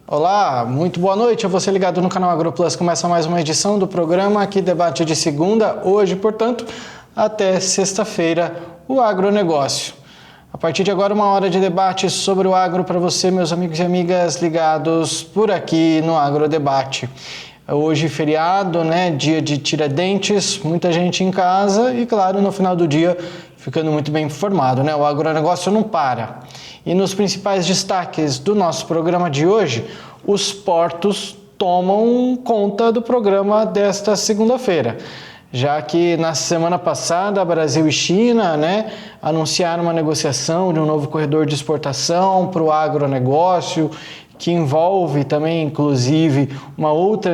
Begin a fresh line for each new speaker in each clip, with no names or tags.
Olá, muito boa noite a você ligado no canal AgroPlus. Começa mais uma edição do programa que debate de segunda, hoje, portanto, até sexta-feira, o agronegócio. A partir de agora, uma hora de debate sobre o agro para você, meus amigos e amigas ligados por aqui no Agrodebate. Hoje, feriado, né? Dia de Tiradentes, muita gente em casa e, claro, no final do dia, ficando muito bem informado, né? O agronegócio não para. E nos principais destaques do nosso programa de hoje, os portos tomam conta do programa desta segunda-feira. Já que na semana passada, Brasil e China, né, anunciaram uma negociação de um novo corredor de exportação para o agronegócio, que envolve também, inclusive, uma outra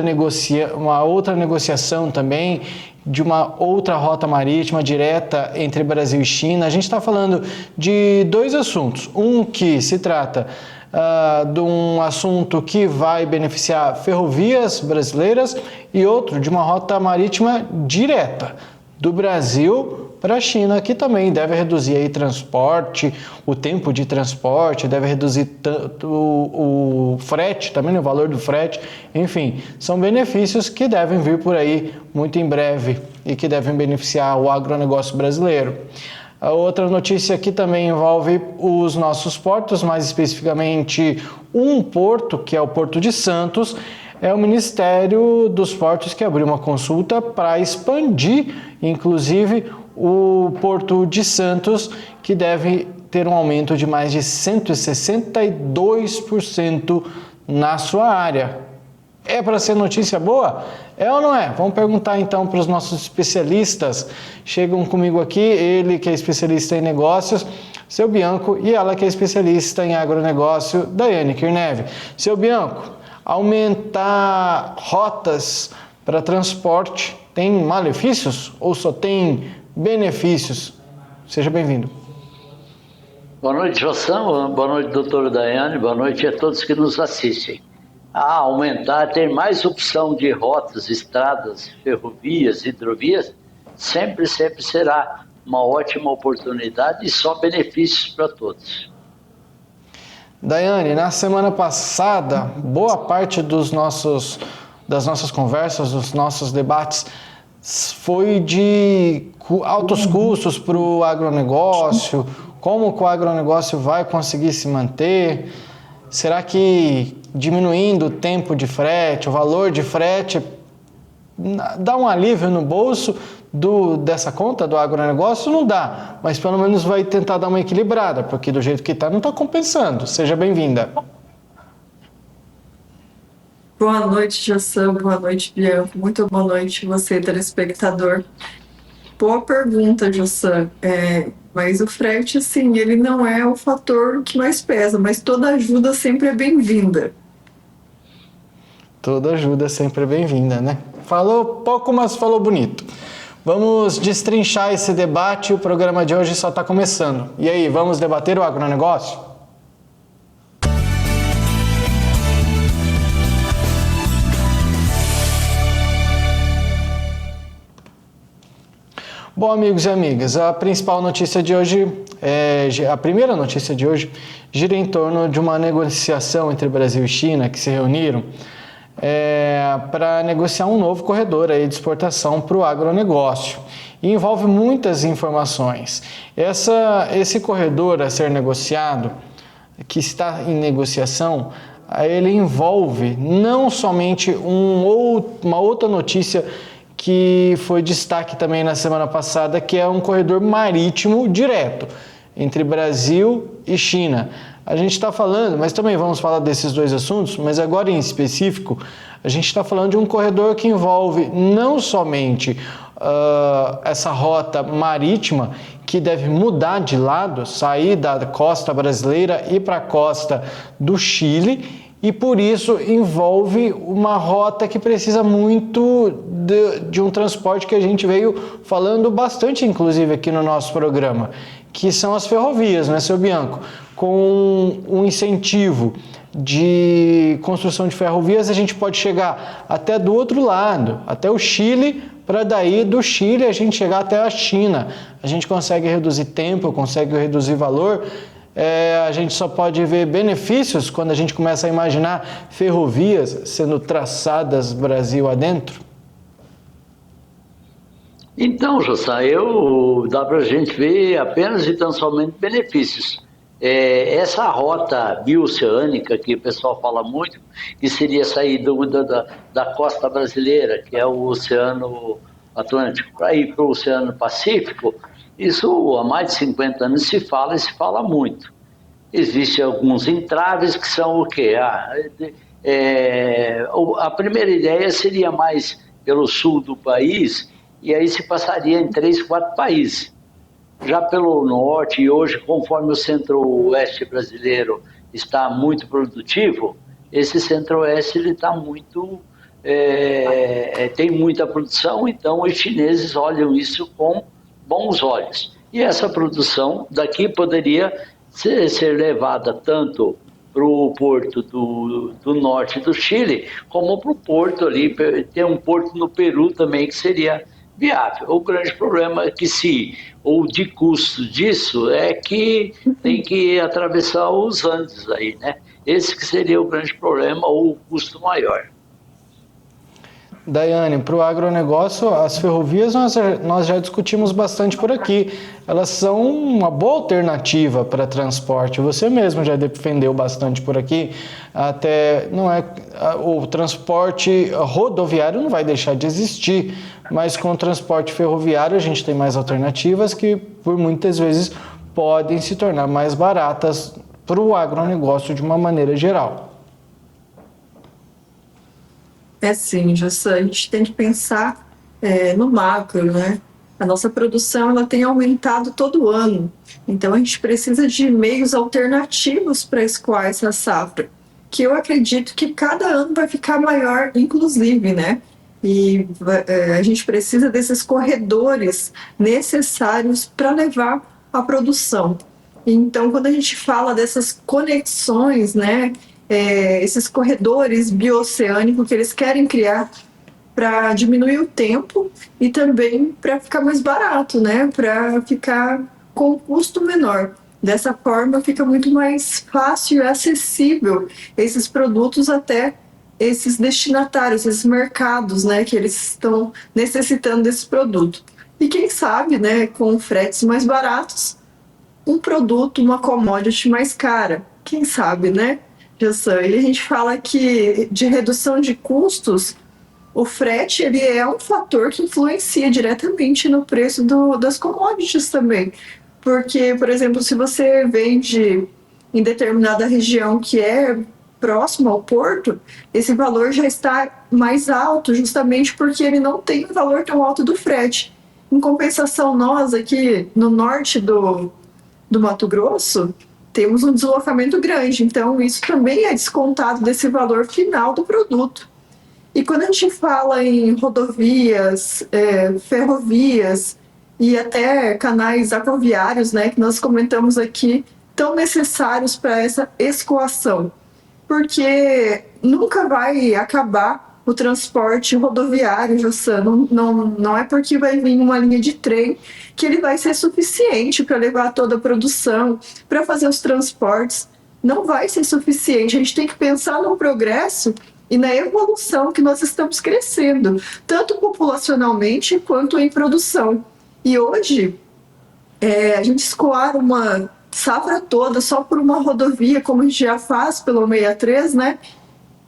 negociação também de uma outra rota marítima direta entre Brasil e China. A gente está falando de dois assuntos. Um que se trata de um assunto que vai beneficiar ferrovias brasileiras e outro de uma rota marítima direta do Brasil para a China, que também deve reduzir aí transporte, o tempo de transporte, deve reduzir o frete, também o valor do frete, enfim, são benefícios que devem vir por aí muito em breve e que devem beneficiar o agronegócio brasileiro. A outra notícia que também envolve os nossos portos, mais especificamente um porto, que é o Porto de Santos, é o Ministério dos Portos que abriu uma consulta para expandir, inclusive, o Porto de Santos, que deve ter um aumento de mais de 162% na sua área. É para ser notícia boa? É ou não é? Vamos perguntar então para os nossos especialistas. Chegam comigo aqui, ele que é especialista em negócios, seu Bianco, e ela que é especialista em agronegócio, Daiane Kirneve. Seu Bianco, aumentar rotas para transporte tem malefícios ou só tem benefícios? Seja bem-vindo.
Boa noite, Joção. Boa noite, doutora Daiane. Boa noite a todos que nos assistem. Aumentar, ter mais opção de rotas, estradas, ferrovias, hidrovias, sempre será uma ótima oportunidade e só benefícios para todos.
Daiane, na semana passada, boa parte das nossas conversas, dos nossos debates, foi de altos custos para o agronegócio, como que o agronegócio vai conseguir se manter. Será que diminuindo o tempo de frete, o valor de frete, dá um alívio no bolso dessa conta do agronegócio? Não dá, mas pelo menos vai tentar dar uma equilibrada, porque do jeito que está não está compensando. Seja bem-vinda.
Boa noite, Jação. Boa noite, Bianco. Muito boa noite você, telespectador. Boa pergunta, Jação. Mas o frete, assim, ele não é o fator que mais pesa, mas toda ajuda sempre é bem-vinda.
Toda ajuda sempre é bem-vinda, né? Falou pouco, mas falou bonito. Vamos destrinchar esse debate, o programa de hoje só está começando. E aí, vamos debater o agronegócio? Bom, amigos e amigas, a principal notícia de hoje, a primeira notícia de hoje, gira em torno de uma negociação entre Brasil e China que se reuniram para negociar um novo corredor aí de exportação para o agronegócio. E envolve muitas informações. Esse corredor a ser negociado, que está em negociação, ele envolve não somente uma outra notícia que foi destaque também na semana passada, que é um corredor marítimo direto entre Brasil e China. A gente está falando, mas também vamos falar desses dois assuntos, mas agora em específico, a gente está falando de um corredor que envolve não somente essa rota marítima, que deve mudar de lado, sair da costa brasileira e para a costa do Chile, e por isso envolve uma rota que precisa muito de um transporte que a gente veio falando bastante, inclusive aqui no nosso programa, que são as ferrovias, né, seu Bianco? Com um incentivo de construção de ferrovias, a gente pode chegar até do outro lado, até o Chile, para daí do Chile a gente chegar até a China. A gente consegue reduzir tempo, consegue reduzir valor, a gente só pode ver benefícios quando a gente começa a imaginar ferrovias sendo traçadas Brasil adentro?
Então, José, dá para a gente ver apenas e tão somente benefícios. Essa rota bioceânica que o pessoal fala muito, que seria sair da costa brasileira, que é o Oceano Atlântico, para ir para o Oceano Pacífico, isso há mais de 50 anos se fala e se fala muito. Existem alguns entraves que são o quê? A primeira ideia seria mais pelo sul do país, e aí se passaria em 3, 4 países. Já pelo norte, e hoje, conforme o centro-oeste brasileiro está muito produtivo, esse centro-oeste ele está muito... tem muita produção, então os chineses olham isso com bons olhos. E essa produção daqui poderia ser levada tanto para o porto do norte do Chile, como para o porto ali, tem um porto no Peru também que seria viável. O grande problema é que ou de custo disso, é que tem que atravessar os Andes aí, né? Esse que seria o grande problema, ou o custo maior.
Daiane, para o agronegócio, as ferrovias nós já discutimos bastante por aqui. Elas são uma boa alternativa para transporte. Você mesmo já defendeu bastante por aqui. Até o transporte rodoviário não vai deixar de existir, mas com o transporte ferroviário a gente tem mais alternativas que por muitas vezes podem se tornar mais baratas para o agronegócio de uma maneira geral.
Sim, Jossa, a gente tem que pensar no macro, né? A nossa produção ela tem aumentado todo ano, então a gente precisa de meios alternativos para escoar essa safra, que eu acredito que cada ano vai ficar maior, inclusive, né? E a gente precisa desses corredores necessários para levar a produção. Então, quando a gente fala dessas conexões, né? Esses corredores bioceânicos que eles querem criar para diminuir o tempo e também para ficar mais barato, né? Para ficar com custo menor. Dessa forma, fica muito mais fácil e acessível esses produtos até esses destinatários, esses mercados, né? Que eles estão necessitando desse produto. E quem sabe, né? Com fretes mais baratos, um produto, uma commodity mais cara. Quem sabe, né? E a gente fala que de redução de custos, o frete ele é um fator que influencia diretamente no preço das commodities também. Porque, por exemplo, se você vende em determinada região que é próximo ao porto, esse valor já está mais alto, justamente porque ele não tem um valor tão alto do frete. Em compensação, nós aqui no norte do Mato Grosso, temos um deslocamento grande, então isso também é descontado desse valor final do produto. E quando a gente fala em rodovias, ferrovias e até canais aquaviários, né, que nós comentamos aqui, tão necessários para essa escoação, porque nunca vai acabar o transporte rodoviário, Jossan. Não é porque vai vir uma linha de trem que ele vai ser suficiente para levar toda a produção, para fazer os transportes. Não vai ser suficiente. A gente tem que pensar no progresso e na evolução que nós estamos crescendo, tanto populacionalmente quanto em produção. E hoje, a gente escoar uma safra toda só por uma rodovia, como a gente já faz pelo 63, né?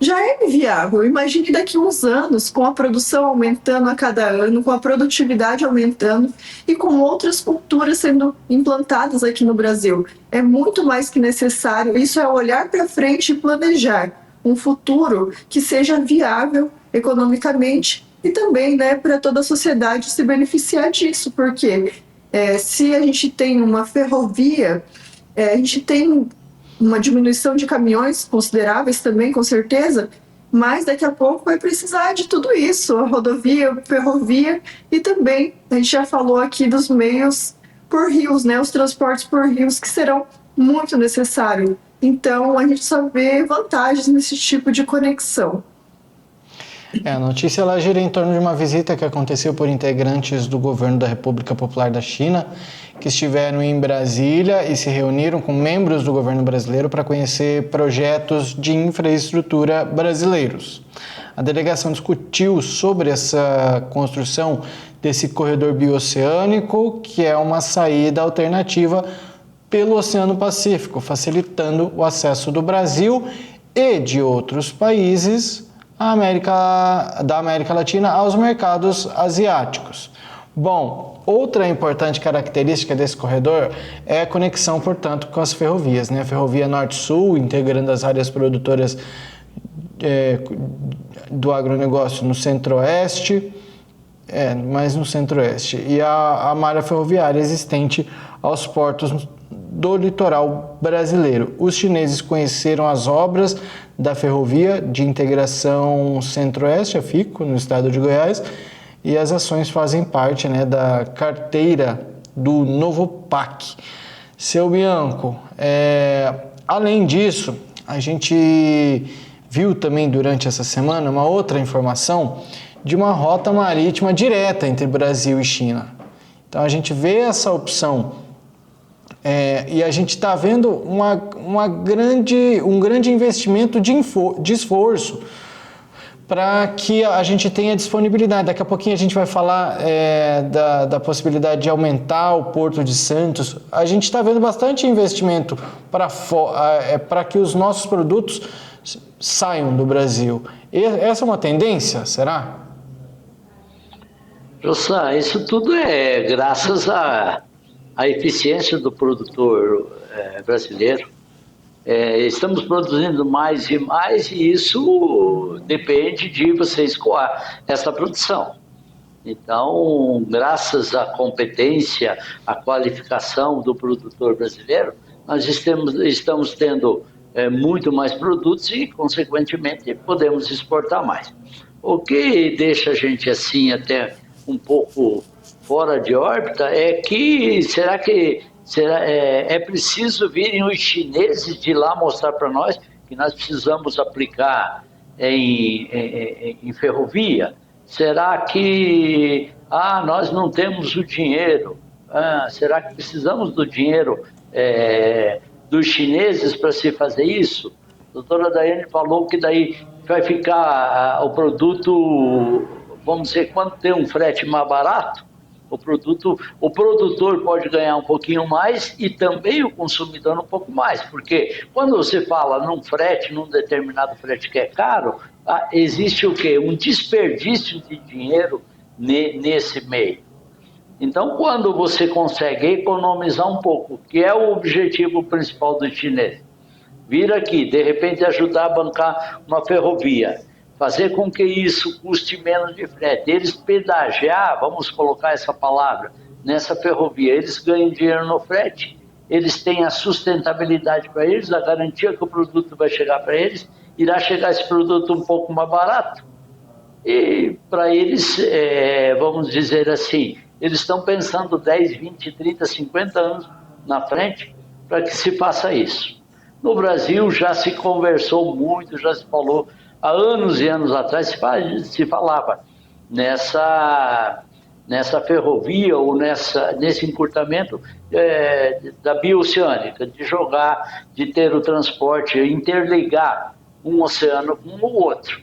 Já é inviável. Imagine daqui a uns anos, com a produção aumentando a cada ano, com a produtividade aumentando e com outras culturas sendo implantadas aqui no Brasil. É muito mais que necessário. Isso é olhar para frente e planejar um futuro que seja viável economicamente e também, né, para toda a sociedade se beneficiar disso, porque se a gente tem uma ferrovia, a gente tem uma diminuição de caminhões consideráveis também, com certeza, mas daqui a pouco vai precisar de tudo isso, a rodovia, a ferrovia e também, a gente já falou aqui dos meios por rios, né, os transportes por rios que serão muito necessários. Então, a gente só vê vantagens nesse tipo de conexão.
A notícia ela gira em torno de uma visita que aconteceu por integrantes do governo da República Popular da China que estiveram em Brasília e se reuniram com membros do governo brasileiro para conhecer projetos de infraestrutura brasileiros. A delegação discutiu sobre essa construção desse corredor bioceânico, que é uma saída alternativa pelo Oceano Pacífico, facilitando o acesso do Brasil e de outros países da América Latina aos mercados asiáticos. Bom, outra importante característica desse corredor é a conexão, portanto, com as ferrovias, né? A Ferrovia Norte-Sul, integrando as áreas produtoras do agronegócio no Centro-Oeste, mais no Centro-Oeste, e a malha ferroviária existente aos portos do litoral brasileiro. Os chineses conheceram as obras da Ferrovia de Integração Centro-Oeste, a FICO, no estado de Goiás, e as ações fazem parte, né, da carteira do novo PAC. Seu Bianco, além disso, a gente viu também durante essa semana uma outra informação de uma rota marítima direta entre Brasil e China. Então a gente vê essa opção e a gente está vendo um grande investimento de esforço para que a gente tenha disponibilidade. Daqui a pouquinho a gente vai falar da possibilidade de aumentar o Porto de Santos. A gente está vendo bastante investimento para que os nossos produtos saiam do Brasil. Essa é uma tendência, será?
Jossá, isso tudo é graças à eficiência do produtor brasileiro. Estamos produzindo mais e mais e isso depende de você escoar essa produção. Então, graças à competência, à qualificação do produtor brasileiro, nós estamos tendo muito mais produtos e, consequentemente, podemos exportar mais. O que deixa a gente assim até um pouco fora de órbita é que é preciso virem os chineses de lá mostrar para nós que nós precisamos aplicar em ferrovia? Será que nós não temos o dinheiro? Será que precisamos do dinheiro dos chineses para se fazer isso? A doutora Daiane falou que daí vai ficar o produto, vamos dizer, quando tem um frete mais barato, o produtor pode ganhar um pouquinho mais e também o consumidor um pouco mais, porque quando você fala num determinado frete que é caro, existe o quê? Um desperdício de dinheiro nesse meio. Então, quando você consegue economizar um pouco, que é o objetivo principal do chinês, vir aqui, de repente ajudar a bancar uma ferrovia, fazer com que isso custe menos de frete, eles pedagiar, vamos colocar essa palavra, nessa ferrovia, eles ganham dinheiro no frete, eles têm a sustentabilidade para eles, a garantia que o produto vai chegar para eles, irá chegar esse produto um pouco mais barato. E para eles, vamos dizer assim, eles estão pensando 10, 20, 30, 50 anos na frente para que se faça isso. No Brasil já se conversou muito, já se falou, há anos e anos atrás se falava nessa ferrovia ou nesse encurtamento da bioceânica, de ter o transporte, interligar um oceano com o outro.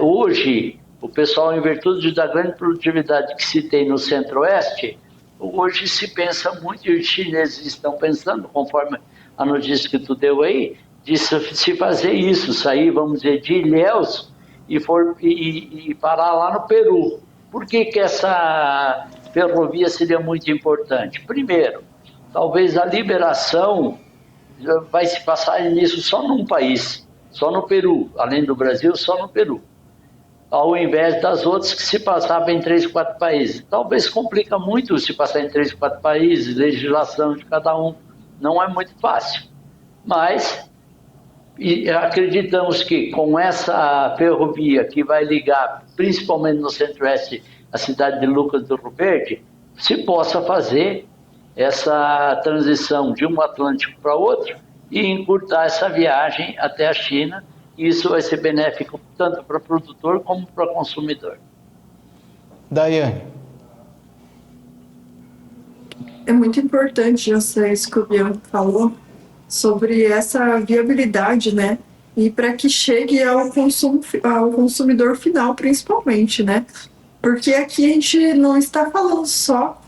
Hoje, o pessoal, em virtude da grande produtividade que se tem no Centro-Oeste, hoje se pensa muito, e os chineses estão pensando, conforme a notícia que tu deu aí, de se fazer isso, sair, vamos dizer, de Ilhéus e parar lá no Peru. Por que essa ferrovia seria muito importante? Primeiro, talvez a liberação vai se passar nisso só num país, só no Peru, além do Brasil, só no Peru, ao invés das outras que se passavam em 3, 4 países. Talvez complica muito se passar em 3, 4 países, legislação de cada um, não é muito fácil. Mas acreditamos que com essa ferrovia que vai ligar, principalmente no Centro-Oeste, a cidade de Lucas do Rio Verde, se possa fazer essa transição de um Atlântico para outro e encurtar essa viagem até a China. E isso vai ser benéfico tanto para o produtor como para o consumidor.
Daiane.
É muito importante isso que o Bianco falou sobre essa viabilidade, né? E para que chegue ao consumidor final, principalmente, né? Porque aqui a gente não está falando só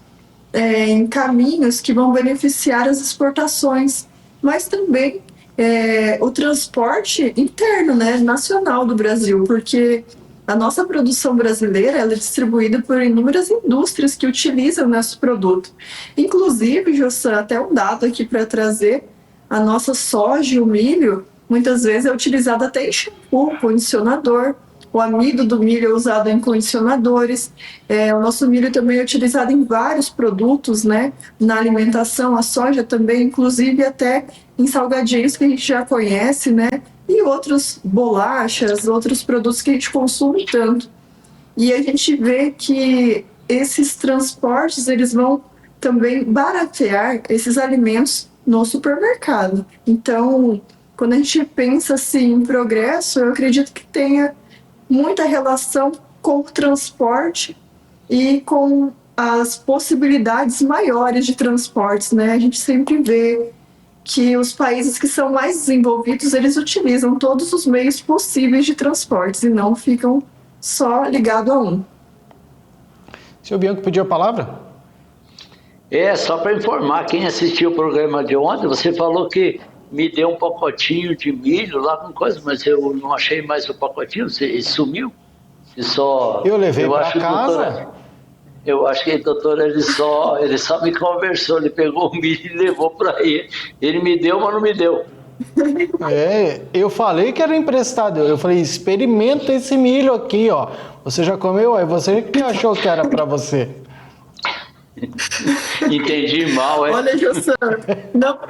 em caminhos que vão beneficiar as exportações, mas também o transporte interno, né, nacional do Brasil, porque a nossa produção brasileira ela é distribuída por inúmeras indústrias que utilizam nosso produto. Inclusive, Jossan, até um dado aqui para trazer, a nossa soja e o milho, muitas vezes é utilizado até em shampoo, condicionador. O amido do milho é usado em condicionadores. O nosso milho também é utilizado em vários produtos, né? Na alimentação, a soja também, inclusive até em salgadinhos que a gente já conhece, né? E outras bolachas, outros produtos que a gente consome tanto. E a gente vê que esses transportes, eles vão também baratear esses alimentos no supermercado. Então, quando a gente pensa assim em progresso, eu acredito que tenha muita relação com o transporte e com as possibilidades maiores de transportes, né? A gente sempre vê que os países que são mais desenvolvidos, eles utilizam todos os meios possíveis de transportes e não ficam só ligados a um.
Seu Bianco pediu a palavra?
Só para informar, quem assistiu o programa de ontem, você falou que me deu um pacotinho de milho lá com coisa, mas eu não achei mais o pacotinho, ele sumiu.
Eu levei para casa.
Eu acho que, doutor, ele só me conversou, ele pegou o milho e levou para ele. Ele me deu, mas não me deu.
Eu falei que era emprestado. Eu falei, experimenta esse milho aqui, ó. Você já comeu? Aí você que achou que era para você.
Entendi mal, é?
Olha, Jossan,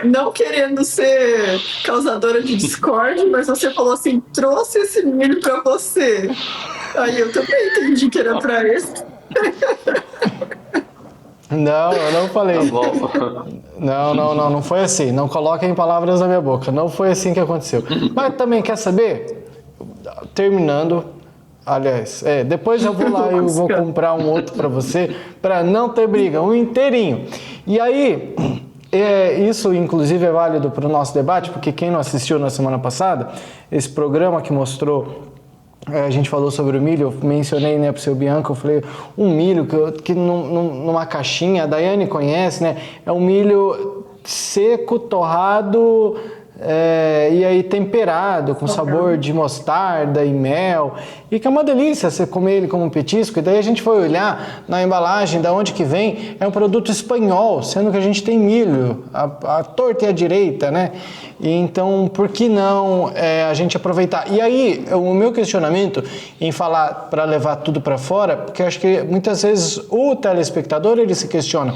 não querendo ser causadora de discórdia, mas você falou assim, trouxe esse milho para você. Aí eu também entendi que era para esse.
Não, eu não falei.
Tá bom.
Não foi assim. Não coloquem palavras na minha boca. Não foi assim que aconteceu. Mas também, quer saber? Terminando, aliás, depois eu vou lá e eu vou comprar um outro para você, para não ter briga, um inteirinho. E aí, isso inclusive é válido para o nosso debate, porque quem não assistiu na semana passada, esse programa que mostrou, a gente falou sobre o milho, eu mencionei, né, para o seu Bianco, eu falei, um milho que numa caixinha, a Daiane conhece, né, é um milho seco, torrado, e aí temperado, com sabor de mostarda e mel, e que é uma delícia você comer ele como um petisco. E daí a gente foi olhar na embalagem, da onde que vem, é um produto espanhol, sendo que a gente tem milho, a torta e a direita, né? E então, por que não a gente aproveitar? E aí, o meu questionamento em falar para levar tudo para fora, porque eu acho que muitas vezes o telespectador, ele se questiona,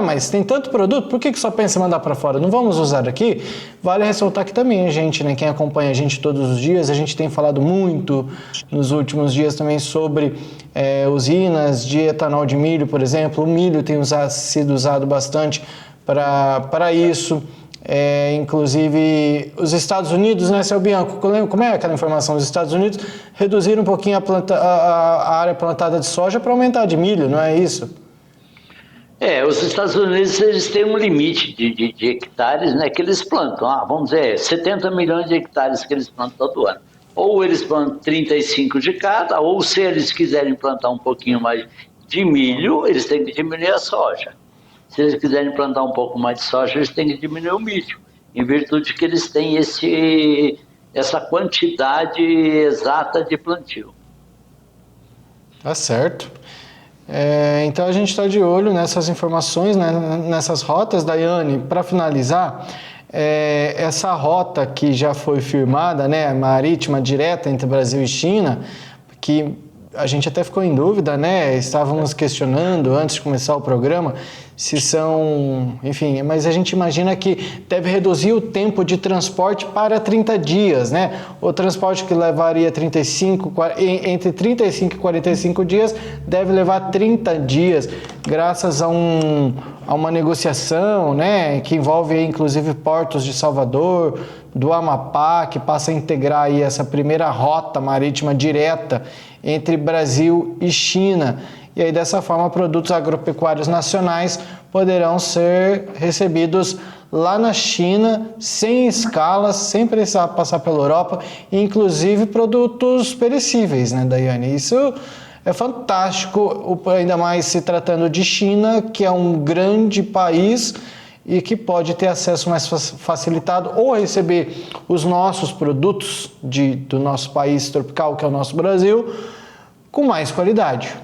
mas tem tanto produto, por que só pensa em mandar para fora? Não vamos usar aqui? Vale ressaltar que também a gente, né, quem acompanha a gente todos os dias, a gente tem falado muito nos últimos dias também sobre usinas de etanol de milho, por exemplo. O milho tem sido usado bastante para isso. Inclusive os Estados Unidos, né, seu Bianco? Como é aquela informação? Os Estados Unidos reduziram um pouquinho a área plantada de soja para aumentar de milho, não é isso?
Os Estados Unidos, eles têm um limite de hectares, né, que eles plantam. Vamos dizer, 70 milhões de hectares que eles plantam todo ano. Ou eles plantam 35 de cada, ou se eles quiserem plantar um pouquinho mais de milho, eles têm que diminuir a soja. Se eles quiserem plantar um pouco mais de soja, eles têm que diminuir o milho, em virtude que eles têm essa quantidade exata de plantio.
Tá certo. Então a gente está de olho nessas informações, né, nessas rotas. Daiane, para finalizar, essa rota que já foi firmada, né, marítima direta entre Brasil e China, que a gente até ficou em dúvida, né? Estávamos questionando antes de começar o programa se são, enfim, mas a gente imagina que deve reduzir o tempo de transporte para 30 dias, né? O transporte que levaria entre 35 e 45 dias deve levar 30 dias, graças a uma negociação, né? Que envolve inclusive portos de Salvador, do Amapá, que passa a integrar aí essa primeira rota marítima direta entre Brasil e China. E aí, dessa forma, produtos agropecuários nacionais poderão ser recebidos lá na China, sem escalas, sem precisar passar pela Europa, inclusive produtos perecíveis, né, Daiane? Isso é fantástico, ainda mais se tratando de China, que é um grande país e que pode ter acesso mais facilitado ou a receber os nossos produtos do nosso país tropical, que é o nosso Brasil, com mais qualidade.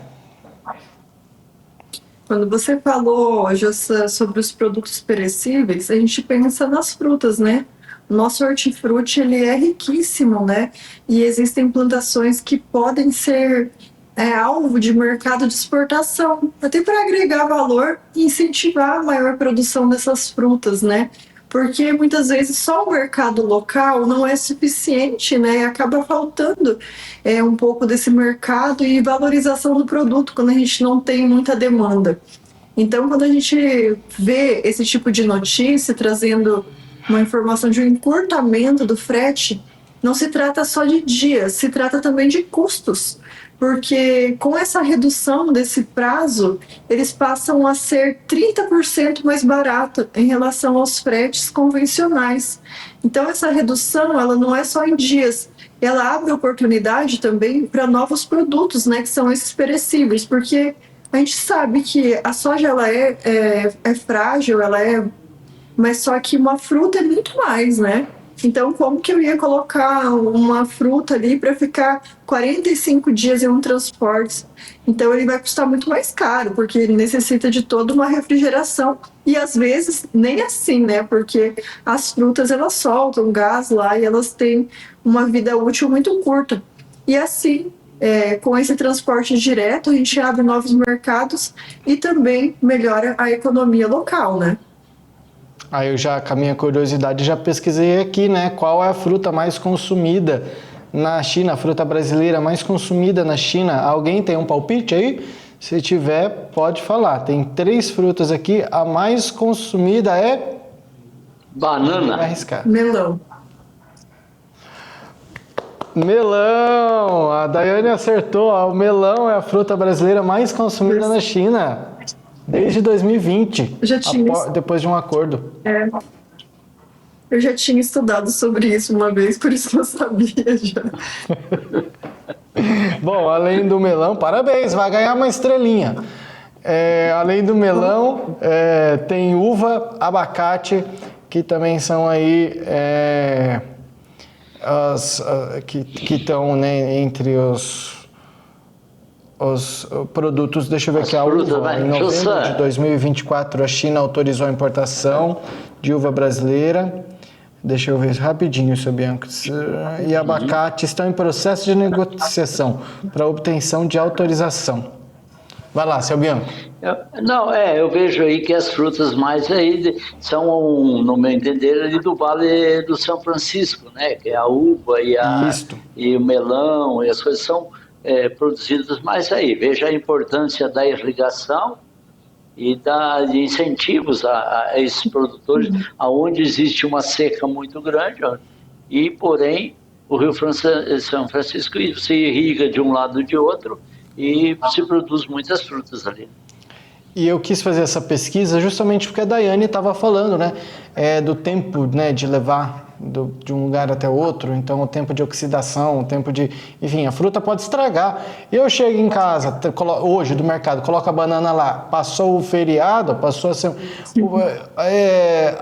Quando você falou, Jossa, sobre os produtos perecíveis, a gente pensa nas frutas, né? O nosso hortifruti, ele é riquíssimo, né? E existem plantações que podem ser alvo de mercado de exportação, até para agregar valor e incentivar a maior produção dessas frutas, né? Porque muitas vezes só o mercado local não é suficiente, né? E acaba faltando um pouco desse mercado e valorização do produto quando a gente não tem muita demanda. Então, quando a gente vê esse tipo de notícia trazendo uma informação de um encurtamento do frete, não se trata só de dias, se trata também de custos. Porque com essa redução desse prazo, eles passam a ser 30% mais barato em relação aos fretes convencionais. Então, essa redução, ela não é só em dias, ela abre oportunidade também para novos produtos, né, que são esses perecíveis, porque a gente sabe que a soja ela é frágil, mas só que uma fruta é muito mais, né? Então, como que eu ia colocar uma fruta ali para ficar 45 dias em um transporte? Então, ele vai custar muito mais caro, porque ele necessita de toda uma refrigeração. E, às vezes, nem assim, né? Porque as frutas, elas soltam gás lá e elas têm uma vida útil muito curta. E, assim, com esse transporte direto, a gente abre novos mercados e também melhora a economia local, né?
Aí eu já, com a minha curiosidade, já pesquisei aqui, né? Qual é a fruta mais consumida na China, a fruta brasileira mais consumida na China? Alguém tem um palpite aí? Se tiver, pode falar. Tem 3 frutas aqui, a mais consumida é...
Banana.
Vai arriscar.
Melão.
Melão! A Daiane acertou. O melão é a fruta brasileira mais consumida na China. Desde 2020, depois de um acordo.
Eu já tinha estudado sobre isso uma vez, por isso que eu sabia já.
Bom, além do melão, parabéns, vai ganhar uma estrelinha. Além do melão, tem uva, abacate, que também são aí que estão, né, entre os produtos. Deixa eu ver aqui a uva. Em novembro de 2024, a China autorizou a importação de uva brasileira. Deixa eu ver rapidinho, seu Bianco. E abacate estão em processo de negociação para obtenção de autorização. Vai lá, seu Bianco.
Eu vejo aí que as frutas mais aí são, no meu entender, ali do Vale do São Francisco, né? Que é a uva e o melão, e as coisas são produzidas mais aí. Veja a importância da irrigação e de incentivos a esses produtores, aonde existe uma seca muito grande, e porém o Rio São Francisco se irriga de um lado e de outro e se produz muitas frutas ali.
E eu quis fazer essa pesquisa justamente porque a Daiane estava falando, né, do tempo, né, de levar de um lugar até outro, então o tempo de oxidação, o tempo de... Enfim, a fruta pode estragar. Eu chego em casa, hoje do mercado, coloco a banana lá, passou o feriado, passou assim,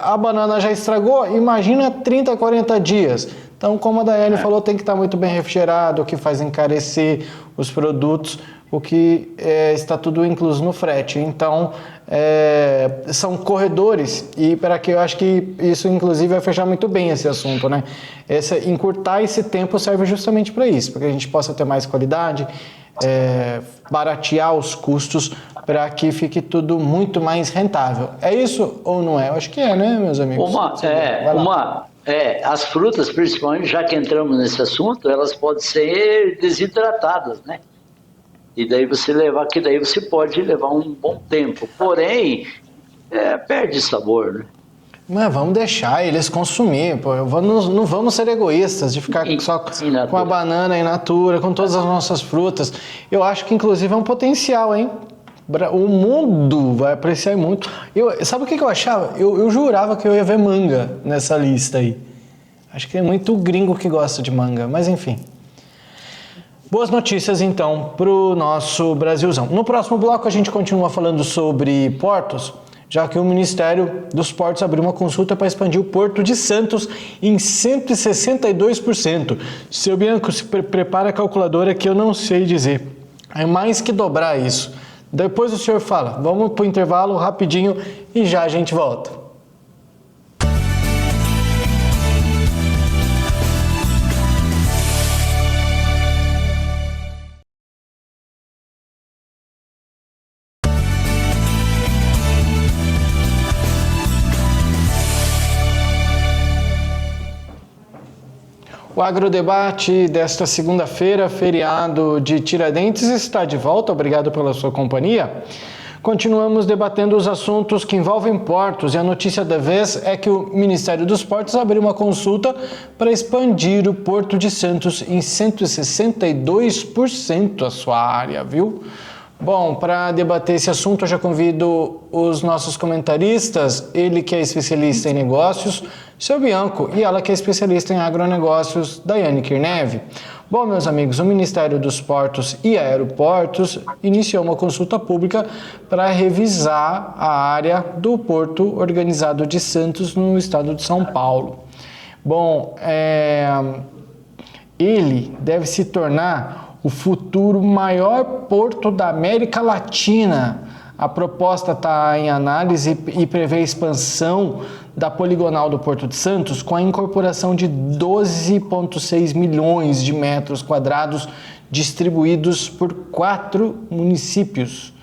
a banana já estragou, imagina 30, 40 dias. Então, como a Daiane falou, tem que estar muito bem refrigerado, o que faz encarecer os produtos, o que está tudo incluso no frete. Então, são corredores, e para que eu acho que isso, inclusive, vai fechar muito bem esse assunto, né? Encurtar esse tempo serve justamente para isso, para que a gente possa ter mais qualidade, baratear os custos, para que fique tudo muito mais rentável. É isso ou não é? Eu acho que é, né, meus amigos?
As frutas, principalmente, já que entramos nesse assunto, elas podem ser desidratadas, né? E daí você pode levar um bom tempo. Porém, perde sabor, né?
Mas vamos deixar eles consumir, pô. Não vamos ser egoístas de ficar só com a banana in natura, com todas as nossas frutas. Eu acho que, inclusive, é um potencial, hein? O mundo vai apreciar muito. Sabe o que eu achava? Eu jurava que eu ia ver manga nessa lista aí. Acho que é muito gringo que gosta de manga, mas enfim. Boas notícias, então, para o nosso Brasilzão. No próximo bloco, a gente continua falando sobre portos, já que o Ministério dos Portos abriu uma consulta para expandir o Porto de Santos em 162%. Seu Bianco, se prepara a calculadora que eu não sei dizer. É mais que dobrar isso. Depois o senhor fala. Vamos para o intervalo rapidinho e já a gente volta. O Agrodebate desta segunda-feira, feriado de Tiradentes, está de volta. Obrigado pela sua companhia. Continuamos debatendo os assuntos que envolvem portos e a notícia da vez é que o Ministério dos Portos abriu uma consulta para expandir o Porto de Santos em 162% a sua área, viu? Bom, para debater esse assunto, eu já convido os nossos comentaristas, ele que é especialista em negócios, seu Bianco, e ela que é especialista em agronegócios, Daiane Kirnev. Bom, meus amigos, o Ministério dos Portos e Aeroportos iniciou uma consulta pública para revisar a área do Porto Organizado de Santos no estado de São Paulo. Bom, ele deve se tornar o futuro maior porto da América Latina. A proposta está em análise e prevê a expansão da poligonal do Porto de Santos com a incorporação de 12,6 milhões de metros quadrados distribuídos por 4 municípios.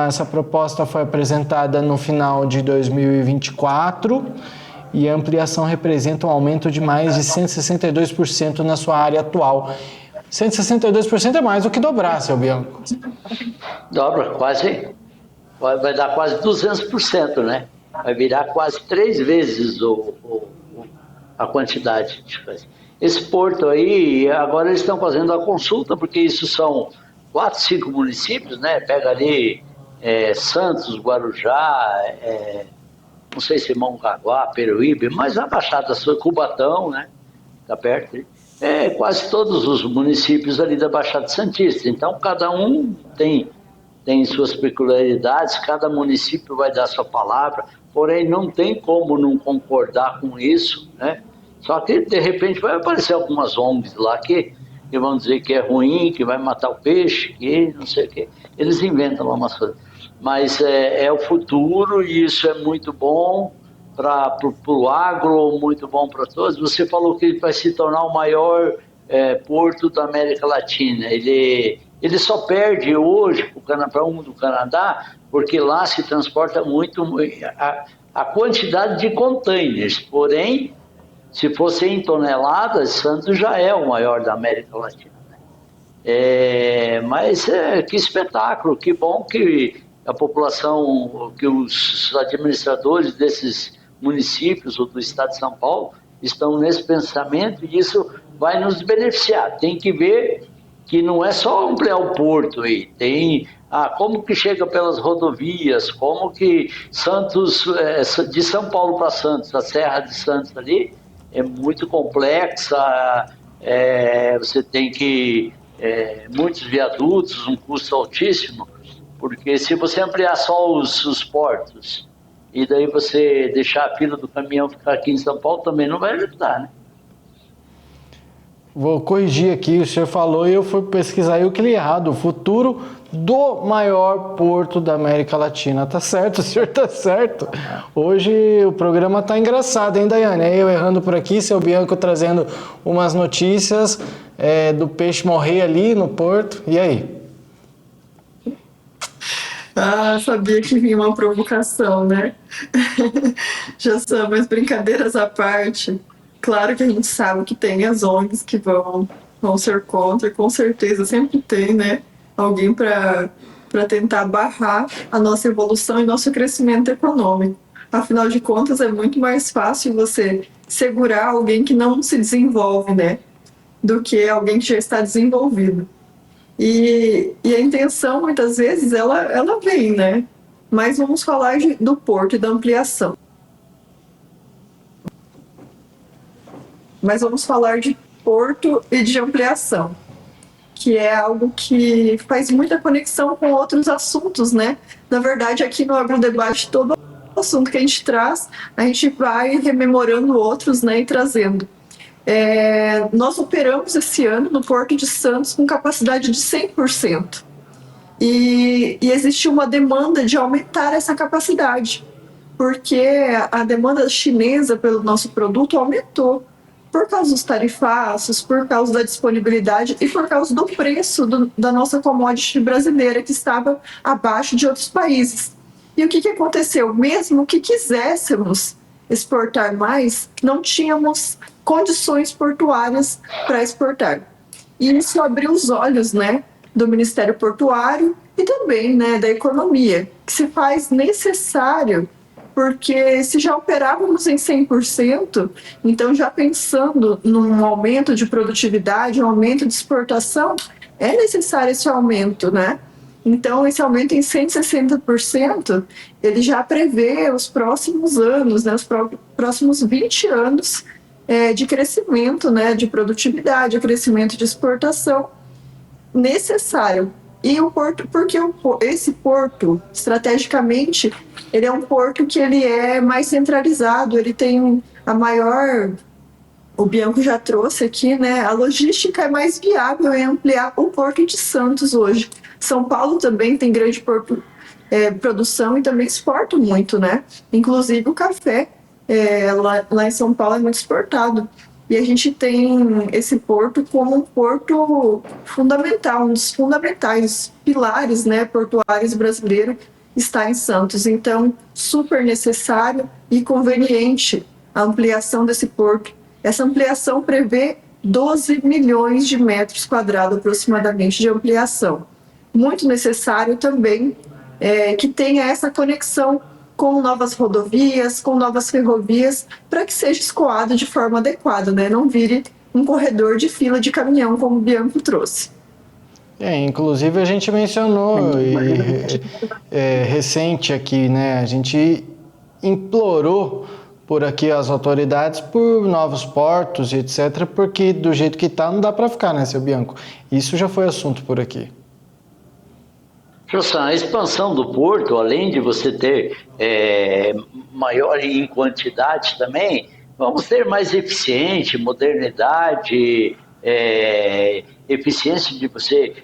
Essa proposta foi apresentada no final de 2024 e a ampliação representa um aumento de mais de 162% na sua área atual. 162% é mais do que dobrar, seu Bianco.
Dobra, quase. Vai dar quase 200%, né? Vai virar quase 3 vezes a quantidade de coisa. Esse porto aí, agora eles estão fazendo a consulta, porque isso são 4, 5 municípios, né? Pega ali Santos, Guarujá, não sei se Mongaguá, Peruíbe, mas a Baixada Sul, Cubatão, né? Tá perto ali. Quase todos os municípios ali da Baixada Santista. Então, cada um tem suas peculiaridades, cada município vai dar sua palavra, porém não tem como não concordar com isso, né? Só que, de repente, vai aparecer algumas ONGs lá que vão dizer que é ruim, que vai matar o peixe, que não sei o quê. Eles inventam lá umas coisas. Mas é o futuro e isso é muito bom para o agro, muito bom para todos. Você falou que ele vai se tornar o maior porto da América Latina. Ele só perde hoje para um do Canadá, porque lá se transporta muito a quantidade de containers. Porém, se fosse em toneladas, Santos já é o maior da América Latina. Mas que espetáculo, que bom que a população, que os administradores desses municípios ou do estado de São Paulo estão nesse pensamento e isso vai nos beneficiar. Tem que ver que não é só ampliar o porto aí, tem como que chega pelas rodovias, como que Santos, de São Paulo para Santos, a Serra de Santos ali é muito complexa, você tem que muitos viadutos, um custo altíssimo, porque se você ampliar só os portos e daí você deixar a fila do caminhão ficar aqui em São Paulo, também não vai ajudar, né?
Vou corrigir aqui, o senhor falou e eu fui pesquisar e eu li errado. O futuro do maior porto da América Latina. Tá certo, o senhor tá certo. Hoje o programa tá engraçado, hein, Daiane? Eu errando por aqui, seu Bianco trazendo umas notícias do peixe morrer ali no porto. E aí?
Sabia que vinha uma provocação, né? Já são, mas brincadeiras à parte, claro que a gente sabe que tem as ONGs que vão ser contra, com certeza sempre tem, né? Alguém para tentar barrar a nossa evolução e nosso crescimento econômico. Afinal de contas, é muito mais fácil você segurar alguém que não se desenvolve, né? Do que alguém que já está desenvolvido. E a intenção, muitas vezes, ela vem, né? Mas vamos falar do porto e da ampliação. Mas vamos falar de porto e de ampliação, que é algo que faz muita conexão com outros assuntos, né? Na verdade, aqui no Agrodebate, todo assunto que a gente traz, a gente vai rememorando outros, né, e trazendo. Nós operamos esse ano no Porto de Santos com capacidade de 100%. E existe uma demanda de aumentar essa capacidade, porque a demanda chinesa pelo nosso produto aumentou por causa dos tarifaços, por causa da disponibilidade e por causa do preço da nossa commodity brasileira, que estava abaixo de outros países. E o que aconteceu? Mesmo que quiséssemos exportar mais, não tínhamos condições portuárias para exportar. E isso abriu os olhos, né, do Ministério Portuário e também, né, da economia, que se faz necessário, porque se já operávamos em 100%, então já pensando num aumento de produtividade, um aumento de exportação, é necessário esse aumento, né? Então, esse aumento em 160%, ele já prevê os próximos anos, né, os próximos 20 anos de crescimento, né, de produtividade, crescimento de exportação necessário. E o porto, porque esse porto, estrategicamente, ele é um porto que ele é mais centralizado, ele tem a maior... O Bianco já trouxe aqui, né? A logística é mais viável em ampliar o Porto de Santos hoje. São Paulo também tem grande produção e também exporta muito, né? Inclusive o café lá em São Paulo é muito exportado. E a gente tem esse porto como um porto fundamental, um dos fundamentais pilares, né, portuários brasileiros está em Santos. Então, super necessário e conveniente a ampliação desse porto. Essa ampliação prevê 12 milhões de metros quadrados aproximadamente de ampliação. Muito necessário também que tenha essa conexão com novas rodovias, com novas ferrovias, para que seja escoado de forma adequada, né? Não vire um corredor de fila de caminhão, como o Bianco trouxe.
Inclusive a gente mencionou recente aqui, né? A gente implorou por aqui as autoridades por novos portos e etc, porque do jeito que tá não dá para ficar, né, seu Bianco? Isso já foi assunto por aqui.
A expansão do porto, além de você ter maior em quantidade também, vamos ter mais eficiente, modernidade, eficiência de você,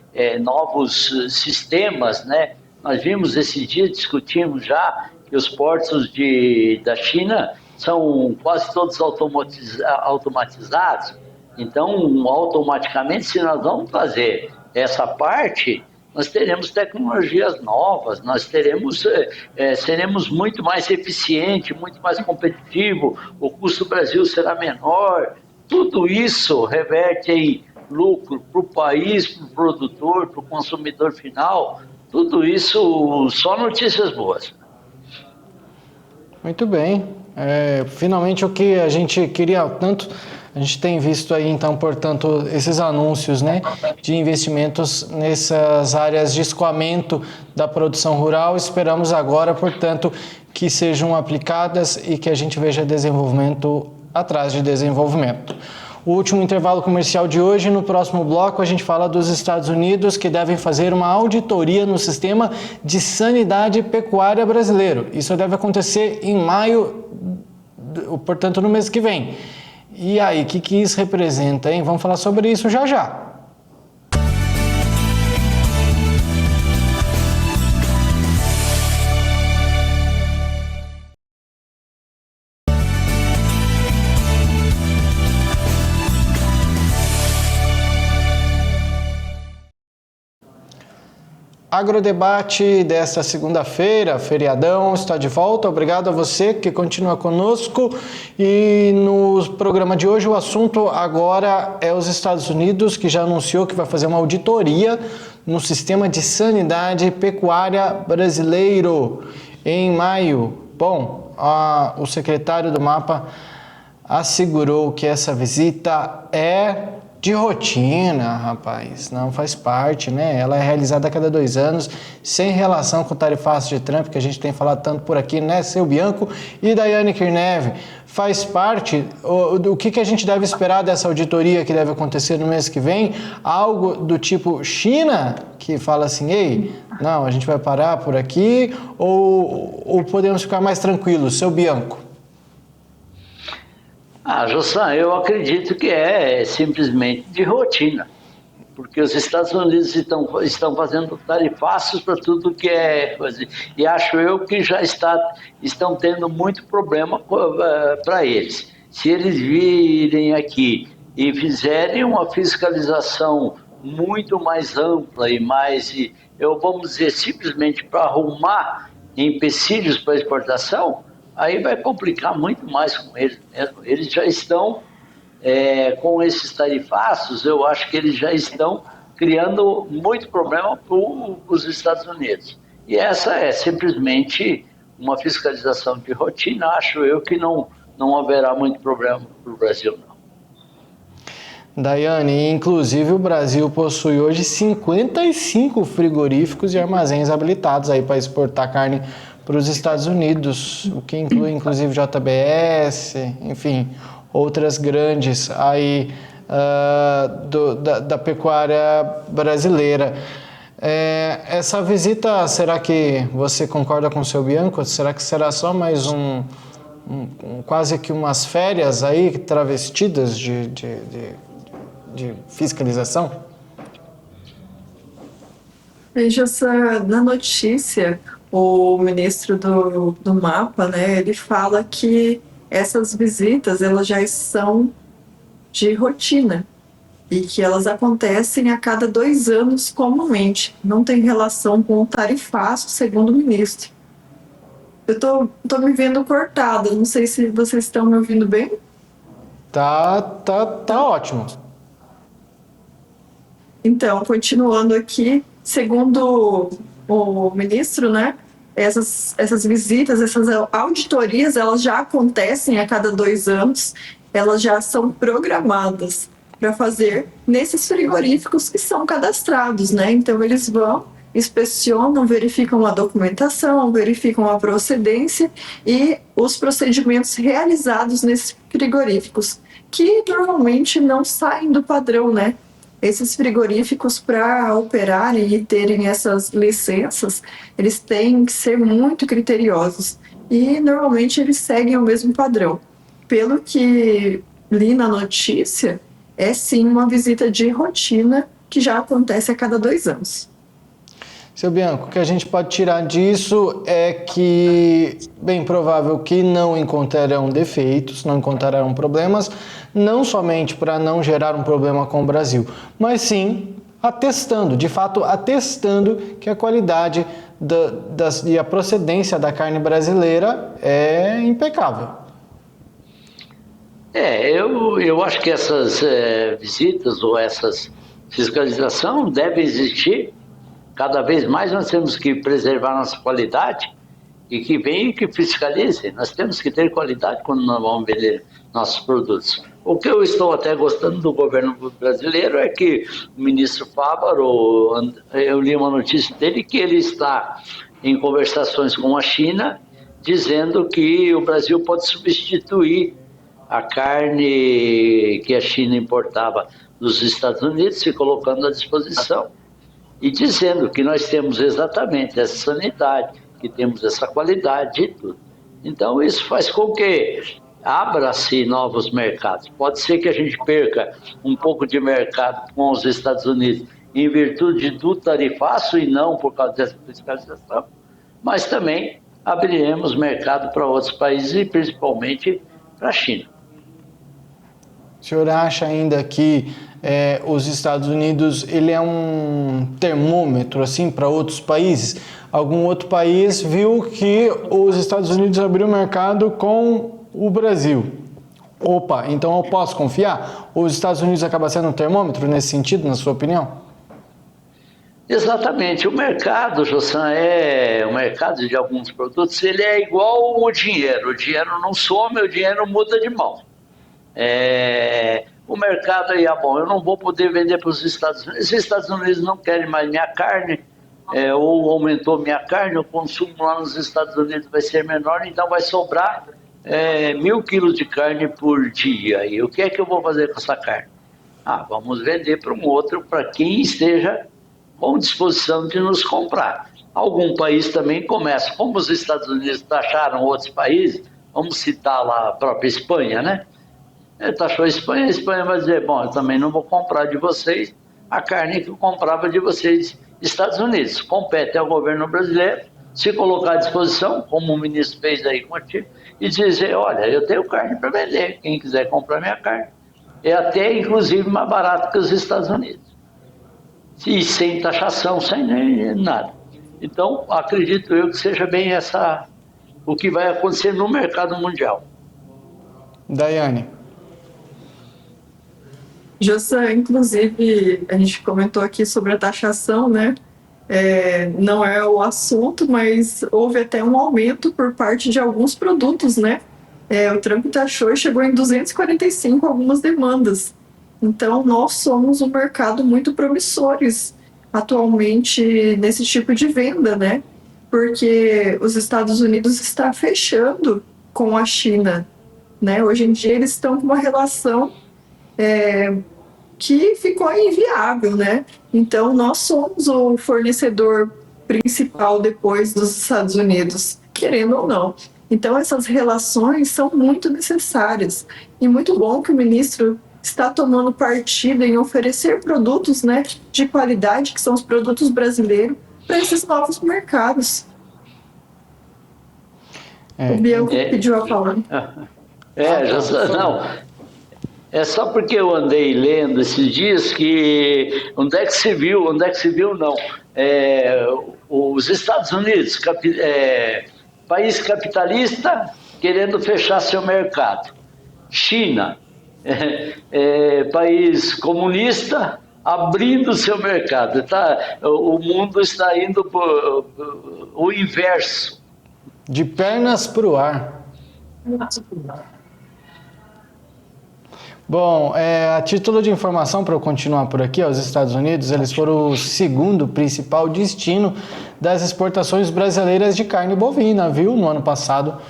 novos sistemas, né? Nós vimos esse dia, discutimos já que os portos da China são quase todos automatizados. Então, automaticamente, se nós vamos fazer essa parte, nós teremos tecnologias novas, nós seremos muito mais eficiente, muito mais competitivo, o custo do Brasil será menor. Tudo isso reverte em lucro para o país, para o produtor, para o consumidor final. Tudo isso só notícias boas.
Muito bem. Finalmente o que a gente queria tanto, a gente tem visto aí então, portanto, esses anúncios, né, de investimentos nessas áreas de escoamento da produção rural. Esperamos agora, portanto, que sejam aplicadas e que a gente veja desenvolvimento atrás de desenvolvimento. O último intervalo comercial de hoje. No próximo bloco a gente fala dos Estados Unidos, que devem fazer uma auditoria no sistema de sanidade pecuária brasileiro. Isso deve acontecer em maio, portanto no mês que vem. E aí, o que isso representa, hein? Vamos falar sobre isso já já. Agrodebate desta segunda-feira, feriadão, está de volta. Obrigado a você que continua conosco. E no programa de hoje o assunto agora é os Estados Unidos, que já anunciou que vai fazer uma auditoria no sistema de sanidade pecuária brasileiro em maio. Bom, o secretário do MAPA assegurou que essa visita é de rotina, rapaz, não faz parte, né? Ela é realizada a cada 2 anos, sem relação com o tarifaço de Trump, que a gente tem falado tanto por aqui, né, seu Bianco e Daiane Kirnev. Faz parte, o que a gente deve esperar dessa auditoria que deve acontecer no mês que vem? Algo do tipo China, que fala assim, ei, não, a gente vai parar por aqui, ou podemos ficar mais tranquilos, seu Bianco?
Jossan, eu acredito que é simplesmente de rotina, porque os Estados Unidos estão fazendo tarifaços para tudo que é coisa, e acho eu que já estão tendo muito problema para eles. Se eles virem aqui e fizerem uma fiscalização muito mais ampla e mais, vamos dizer, simplesmente para arrumar empecilhos para exportação, aí vai complicar muito mais com eles mesmo. Eles já estão, com esses tarifaços, eu acho que eles já estão criando muito problema para os Estados Unidos. E essa é simplesmente uma fiscalização de rotina. Acho eu que não haverá muito problema para o Brasil, não.
Daiane, inclusive o Brasil possui hoje 55 frigoríficos e armazéns habilitados aí para exportar carne para os Estados Unidos, o que inclui inclusive JBS, enfim, outras grandes aí da pecuária brasileira. Essa visita, será que você concorda com o seu Bianco? Será que será só mais quase que umas férias aí travestidas de fiscalização?
Veja, na notícia, o ministro do MAPA, né, ele fala que essas visitas elas já são de rotina e que elas acontecem a cada 2 anos comumente, não tem relação com o tarifaço, segundo o ministro. Eu tô me vendo cortada, não sei se vocês estão me ouvindo bem.
Tá ótimo.
Então, continuando aqui, segundo o ministro, né, essas visitas, essas auditorias, elas já acontecem a cada 2 anos, elas já são programadas para fazer nesses frigoríficos que são cadastrados, né? Então, eles vão, inspecionam, verificam a documentação, verificam a procedência e os procedimentos realizados nesses frigoríficos, que normalmente não saem do padrão, né? Esses frigoríficos, para operarem e terem essas licenças, eles têm que ser muito criteriosos e normalmente eles seguem o mesmo padrão. Pelo que li na notícia, é sim uma visita de rotina que já acontece a cada 2 anos.
Seu Bianco, o que a gente pode tirar disso é que, bem provável que não encontrarão defeitos, não encontrarão problemas, não somente para não gerar um problema com o Brasil, mas sim atestando, de fato atestando que a qualidade e a procedência da carne brasileira é impecável.
Eu acho que essas visitas ou essas fiscalização devem existir. Cada vez mais nós temos que preservar nossa qualidade e que venham e que fiscalizem. Nós temos que ter qualidade quando nós vamos vender nossos produtos. O que eu estou até gostando do governo brasileiro é que o ministro Fávaro, eu li uma notícia dele que ele está em conversações com a China, dizendo que o Brasil pode substituir a carne que a China importava dos Estados Unidos, se colocando à disposição. E dizendo que nós temos exatamente essa sanidade, que temos essa qualidade e tudo. Então, isso faz com que abra-se novos mercados. Pode ser que a gente perca um pouco de mercado com os Estados Unidos em virtude do tarifaço e não por causa dessa fiscalização, mas também abriremos mercado para outros países e principalmente para a China.
O senhor acha ainda que os Estados Unidos ele é um termômetro assim para outros países? Algum outro país viu que os Estados Unidos abriu mercado com o Brasil. Opa, então eu posso confiar? Os Estados Unidos acaba sendo um termômetro nesse sentido, na sua opinião?
Exatamente. O mercado, Jossan, o mercado de alguns produtos, ele é igual o dinheiro. O dinheiro não some, o dinheiro muda de mão. O mercado aí, bom, eu não vou poder vender para os Estados Unidos. Os Estados Unidos não querem mais minha carne, ou aumentou minha carne, o consumo lá nos Estados Unidos vai ser menor, então vai sobrar 1.000 quilos de carne por dia. E o que é que eu vou fazer com essa carne? Vamos vender para um outro, para quem esteja com disposição de nos comprar. Algum país também começa, como os Estados Unidos taxaram outros países, vamos citar lá a própria Espanha, né? Taxou a Espanha vai dizer, bom, eu também não vou comprar de vocês a carne que eu comprava de vocês, Estados Unidos. Compete ao governo brasileiro se colocar à disposição, como o ministro fez aí contigo, e dizer, olha, eu tenho carne para vender, quem quiser comprar minha carne. É até, inclusive, mais barato que os Estados Unidos. E sem taxação, sem nada. Então, acredito eu que seja bem o que vai acontecer no mercado mundial.
Daiane.
Jossa, inclusive, a gente comentou aqui sobre a taxação, né? Não é o assunto, mas houve até um aumento por parte de alguns produtos, né? O Trump taxou e chegou em 245 algumas demandas. Então, nós somos um mercado muito promissores atualmente nesse tipo de venda, né? Porque os Estados Unidos estão fechando com a China, né? Hoje em dia eles estão com uma relação que ficou inviável, né? Então, nós somos o fornecedor principal depois dos Estados Unidos, querendo ou não. Então, essas relações são muito necessárias. E muito bom que o ministro está tomando partido em oferecer produtos, né, de qualidade, que são os produtos brasileiros, para esses novos mercados. O Bianco pediu a palavra.
Não. É só porque eu andei lendo esses dias que onde é que se viu não. Os Estados Unidos, país capitalista, querendo fechar seu mercado. China, país comunista, abrindo seu mercado. O mundo está indo por o inverso.
De pernas para o ar. Bom, a título de informação, para eu continuar por aqui, os Estados Unidos, eles foram o segundo principal destino das exportações brasileiras de carne bovina, viu? No ano passado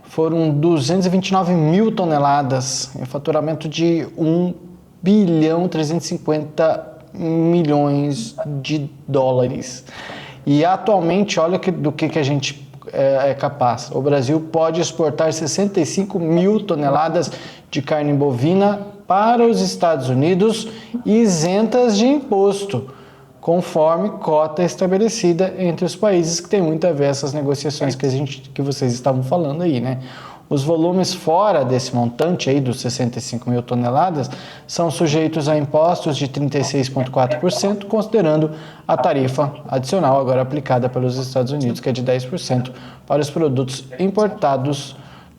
foram 229 mil toneladas, em faturamento de 1 bilhão 350 milhões de dólares. E atualmente, olha do que a gente é capaz. O Brasil pode exportar 65 mil toneladas de carne bovina para os Estados Unidos isentas de imposto, conforme cota estabelecida entre os países, que tem muito a ver essas negociações que vocês estavam falando aí, né? Os volumes fora desse montante aí dos 65 mil toneladas são sujeitos a impostos de 36,4%, considerando a tarifa adicional agora aplicada pelos Estados Unidos, que é de 10% para os produtos importados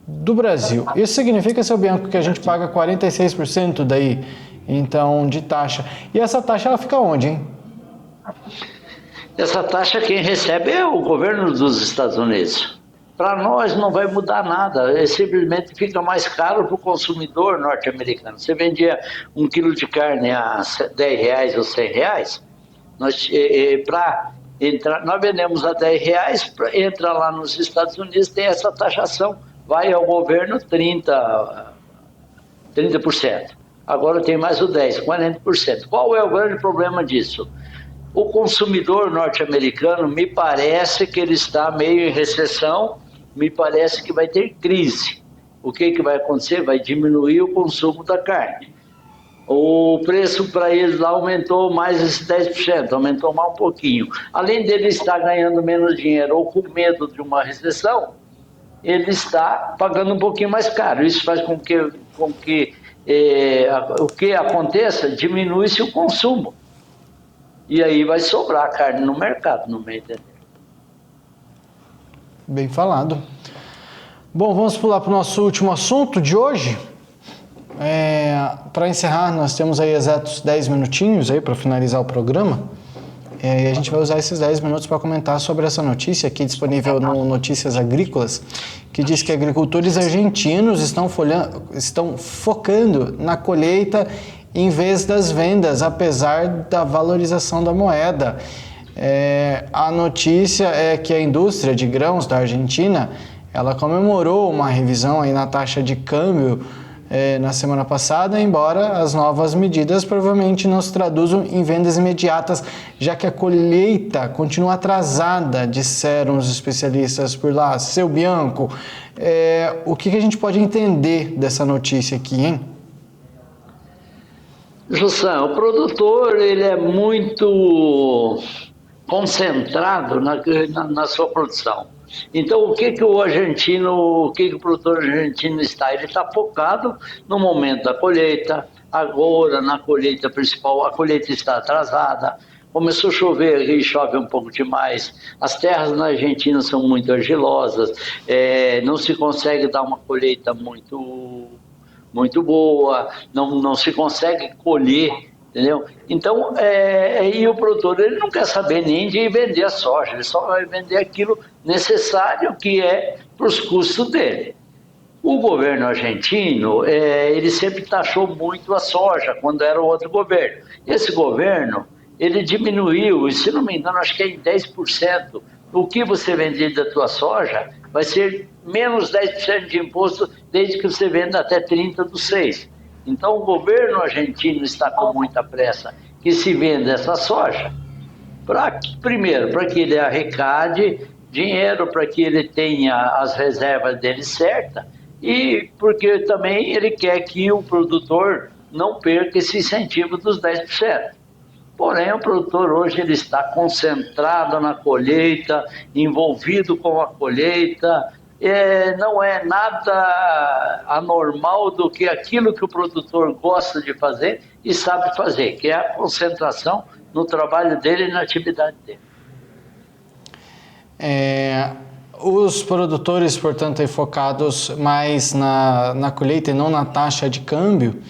do Brasil. Isso significa, seu Bianco, que a gente paga 46% daí, então, de taxa. E essa taxa, ela fica onde, hein?
Essa taxa quem recebe é o governo dos Estados Unidos. Para nós não vai mudar nada, simplesmente fica mais caro para o consumidor norte-americano. Você vendia 1 quilo de carne a R$10 ou R$100, nós vendemos a R$10, entra lá nos Estados Unidos, tem essa taxação, vai ao governo 30%. Agora tem mais o 10%, 40%. Qual é o grande problema disso? O consumidor norte-americano, me parece que ele está meio em recessão, me parece que vai ter crise. O que vai acontecer? Vai diminuir o consumo da carne. O preço para eles lá aumentou mais esse 10%, aumentou mais um pouquinho. Além dele estar ganhando menos dinheiro ou com medo de uma recessão, ele está pagando um pouquinho mais caro. Isso faz com que o que aconteça, diminui-se o consumo. E aí vai sobrar carne no mercado, no meio entender.
Bem falado. Bom, vamos pular para o nosso último assunto de hoje. Para encerrar, nós temos aí exatos 10 minutinhos aí para finalizar o programa. E a gente vai usar esses 10 minutos para comentar sobre essa notícia aqui disponível no Notícias Agrícolas, que diz que agricultores argentinos estão focando na colheita em vez das vendas, apesar da valorização da moeda. A notícia é que a indústria de grãos da Argentina, ela comemorou uma revisão aí na taxa de câmbio na semana passada, embora as novas medidas provavelmente não se traduzam em vendas imediatas, já que a colheita continua atrasada, disseram os especialistas por lá. Seu Bianco, o que a gente pode entender dessa notícia aqui, hein?
Jussão, o produtor ele é muito concentrado na sua produção. Então, o que o produtor argentino está? Ele está focado no momento da colheita. Agora, na colheita principal, a colheita está atrasada. Começou a chover e chove um pouco demais. As terras na Argentina são muito argilosas. Não se consegue dar uma colheita muito boa. Não se consegue colher. Entendeu? Então, e o produtor ele não quer saber nem de vender a soja, ele só vai vender aquilo necessário que é para os custos dele. O governo argentino, ele sempre taxou muito a soja quando era o outro governo. Esse governo, ele diminuiu, e se não me engano, acho que é em 10%. O que você vender da tua soja vai ser menos 10% de imposto desde que você venda até 30 do 6. Então, o governo argentino está com muita pressa que se venda essa soja, primeiro, para que ele arrecade dinheiro, para que ele tenha as reservas dele certas, e porque também ele quer que o produtor não perca esse incentivo dos 10%. Porém, o produtor hoje ele está concentrado na colheita, envolvido com a colheita. Não é nada anormal do que aquilo que o produtor gosta de fazer e sabe fazer, que é a concentração no trabalho dele e na atividade dele.
Os produtores, portanto, focados mais na colheita e não na taxa de câmbio,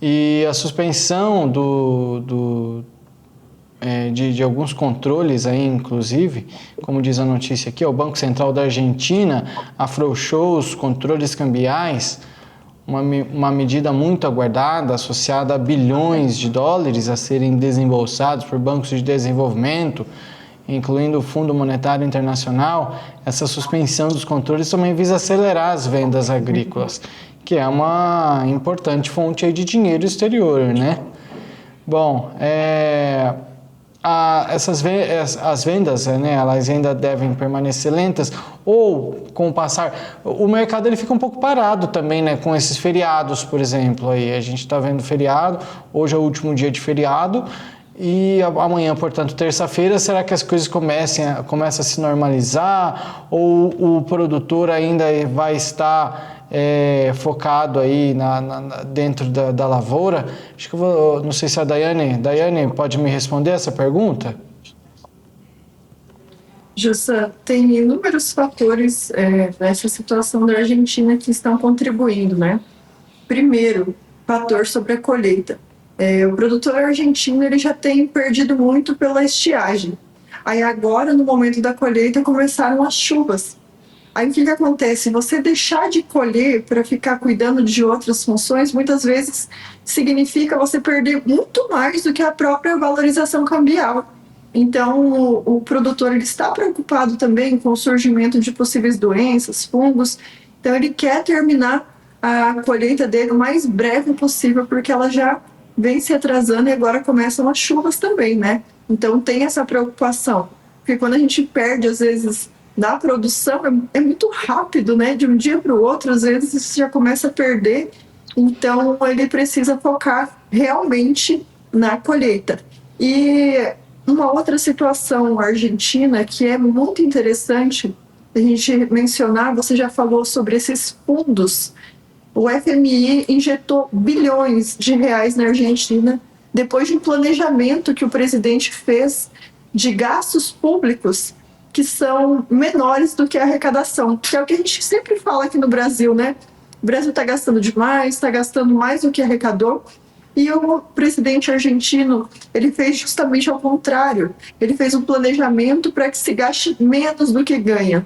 e a suspensão de alguns controles aí, inclusive, como diz a notícia aqui, o Banco Central da Argentina afrouxou os controles cambiais, uma medida muito aguardada, associada a bilhões de dólares a serem desembolsados por bancos de desenvolvimento, incluindo o Fundo Monetário Internacional. Essa suspensão dos controles também visa acelerar as vendas agrícolas, que é uma importante fonte aí de dinheiro exterior, né? Bom, as vendas, né, elas ainda devem permanecer lentas, ou com o passar, o mercado ele fica um pouco parado também, né, com esses feriados, por exemplo, aí a gente está vendo feriado, hoje é o último dia de feriado, e amanhã, portanto, terça-feira, será que as coisas começam a se normalizar, ou o produtor ainda vai estar focado aí dentro da lavoura? Acho que não sei se a Daiane pode me responder essa pergunta?
Jussa, tem inúmeros fatores nessa situação da Argentina que estão contribuindo, né? Primeiro, fator sobre a colheita. O produtor argentino ele já tem perdido muito pela estiagem. Aí agora, no momento da colheita, começaram as chuvas. Aí o que acontece? Você deixar de colher para ficar cuidando de outras funções, muitas vezes significa você perder muito mais do que a própria valorização cambial. Então, o produtor ele está preocupado também com o surgimento de possíveis doenças, fungos. Então, ele quer terminar a colheita dele o mais breve possível, porque ela já vem se atrasando e agora começam as chuvas também, né? Então, tem essa preocupação. Porque quando a gente perde, às vezes, da produção, é muito rápido, né? De um dia para o outro, às vezes, isso já começa a perder. Então, ele precisa focar realmente na colheita. E uma outra situação argentina que é muito interessante a gente mencionar, você já falou sobre esses fundos. O FMI injetou bilhões de reais na Argentina depois de um planejamento que o presidente fez de gastos públicos que são menores do que a arrecadação, que é o que a gente sempre fala aqui no Brasil, né? O Brasil está gastando demais, está gastando mais do que arrecadou. E o presidente argentino, ele fez justamente ao contrário. Ele fez um planejamento para que se gaste menos do que ganha.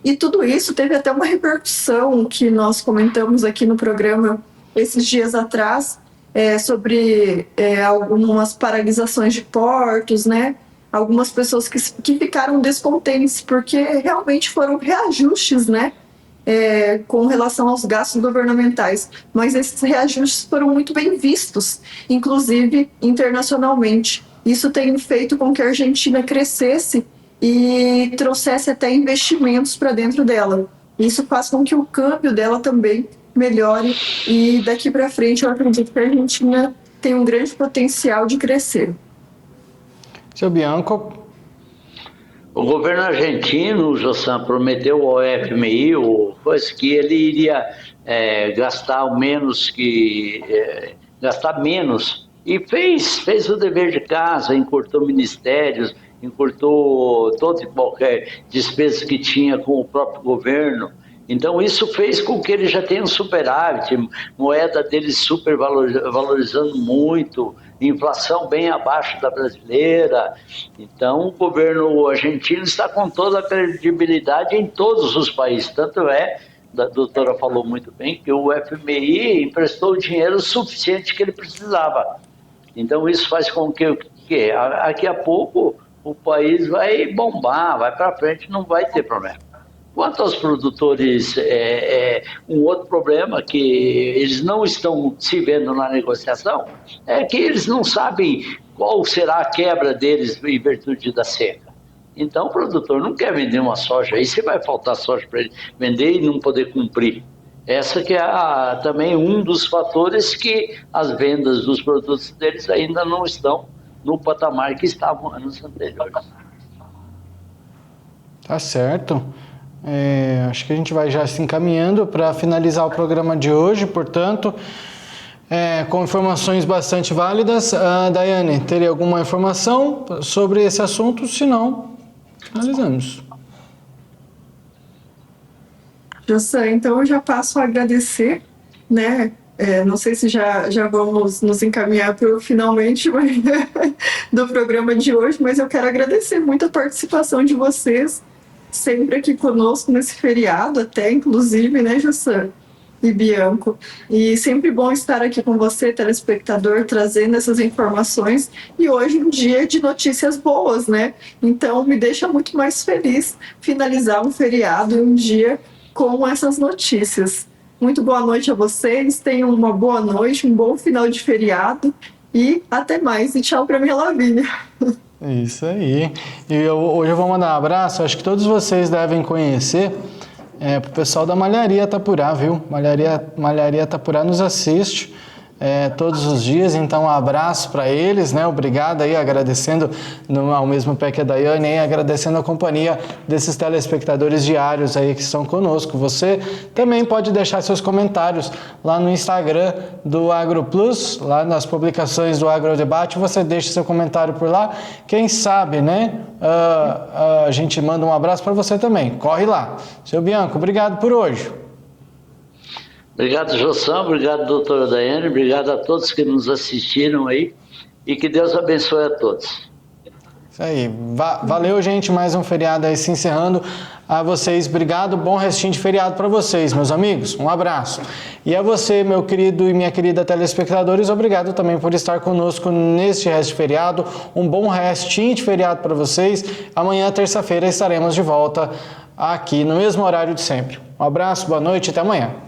E tudo isso teve até uma repercussão que nós comentamos aqui no programa esses dias atrás, sobre algumas paralisações de portos, né? Algumas pessoas que ficaram descontentes, porque realmente foram reajustes, né? Com relação aos gastos governamentais, mas esses reajustes foram muito bem vistos, inclusive internacionalmente. Isso tem feito com que a Argentina crescesse e trouxesse até investimentos para dentro dela. Isso faz com que o câmbio dela também melhore e daqui para frente eu acredito que a Argentina tem um grande potencial de crescer.
Seu Bianco.
O governo argentino, Jossan, prometeu ao FMI que ele iria gastar menos e fez o dever de casa, encurtou ministérios, encurtou toda e qualquer despesa que tinha com o próprio governo. Então isso fez com que ele já tenha um superávit, moeda dele super valorizando muito, inflação bem abaixo da brasileira. Então o governo argentino está com toda a credibilidade em todos os países. Tanto a doutora falou muito bem, que o FMI emprestou o dinheiro suficiente que ele precisava. Então isso faz com que daqui a pouco o país vai bombar, vai para frente, não vai ter problema. Quanto aos produtores, um outro problema que eles não estão se vendo na negociação é que eles não sabem qual será a quebra deles em virtude da seca. Então o produtor não quer vender uma soja, aí se vai faltar soja para ele vender e não poder cumprir. Essa que é também um dos fatores que as vendas dos produtos deles ainda não estão no patamar que estavam anos anteriores.
Tá certo. Acho que a gente vai já se encaminhando para finalizar o programa de hoje, portanto, com informações bastante válidas. Daiane, teria alguma informação sobre esse assunto? Se não, finalizamos.
Jossan, então eu já passo a agradecer, né? Não sei se já vamos nos encaminhar para o finalmente do programa de hoje, mas eu quero agradecer muito a participação de vocês, sempre aqui conosco nesse feriado, até inclusive, né, Jossan e Bianco? E sempre bom estar aqui com você, telespectador, trazendo essas informações. E hoje um dia de notícias boas, né? Então me deixa muito mais feliz finalizar um feriado e um dia com essas notícias. Muito boa noite a vocês, tenham uma boa noite, um bom final de feriado e até mais. E tchau para minha Lavínia.
Isso aí. E hoje eu vou mandar um abraço, acho que todos vocês devem conhecer, pro pessoal da Malharia Tapurá, viu? Malharia Tapurá nos assiste todos os dias, então um abraço para eles, né? Obrigado aí, agradecendo ao mesmo pé que a Daiane, aí, agradecendo a companhia desses telespectadores diários aí que estão conosco. Você também pode deixar seus comentários lá no Instagram do AgroPlus, lá nas publicações do Agrodebate, você deixa seu comentário por lá, quem sabe, né? A gente manda um abraço para você também, corre lá. Seu Bianco, obrigado por hoje.
Obrigado, Jossan, obrigado, doutora Daiane, obrigado a todos que nos assistiram aí e que Deus abençoe a todos.
Isso aí, valeu, gente, mais um feriado aí se encerrando. A vocês, obrigado, bom restinho de feriado para vocês, meus amigos, um abraço. E a você, meu querido e minha querida telespectadores, obrigado também por estar conosco neste resto de feriado, um bom restinho de feriado para vocês. Amanhã, terça-feira, estaremos de volta aqui no mesmo horário de sempre. Um abraço, boa noite e até amanhã.